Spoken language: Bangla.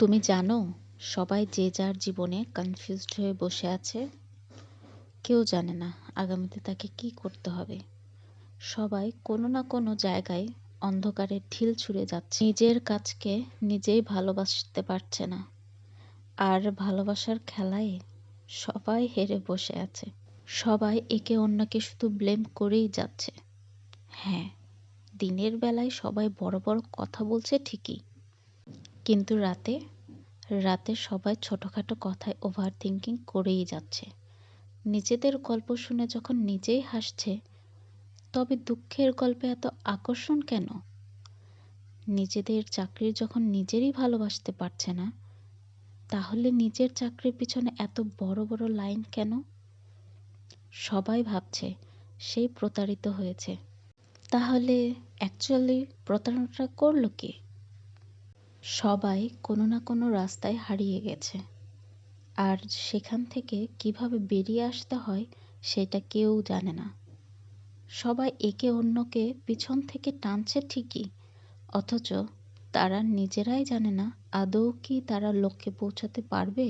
তুমি জানো, সবাই যে যার জীবনে কনফিউজড হয়ে বসে আছে। কেউ জানে না আগামীতে তাকে কি করতে হবে। সবাই কোনো না কোনো জায়গায় অন্ধকারে ঢিল ছুঁড়ে যাচ্ছে, নিজের কাজকে নিজেই ভালোবাসতে পারছে না। আর ভালোবাসার খেলায় সবাই হেরে বসে আছে। সবাই একে অন্যকে শুধু ব্লেম করেই যাচ্ছে। হ্যাঁ, দিনের বেলায় সবাই বড় বড় কথা বলছে ঠিকই, কিন্তু রাতে রাতে সবাই ছোটখাটো কথায় ওভার থিঙ্কিং করেই যাচ্ছে। নিজেদের গল্প শুনে যখন নিজেই হাসছে, তবে দুঃখের গল্পে এত আকর্ষণ কেন? নিজেদের চাকরির যখন নিজেরই ভালোবাসতে পারছে না, তাহলে নিজের চাকরির পিছনে এত বড় বড় লাইন কেন? সবাই ভাবছে সেই প্রতারিত হয়েছে। তাহলে অ্যাকচুয়ালি প্রতারণাটা করলো কে? সবাই কোনো না কোনো রাস্তায় হারিয়ে গেছে, আর সেখান থেকে কিভাবে বেরিয়ে আসতে হয় সেটা কেউ জানে না। সবাই একে অন্যকে পিছন থেকে টানছে ঠিকই, অথচ তারা নিজেরাই জানে না আদৌ কি তারা লক্ষ্যে পৌঁছাতে পারবে।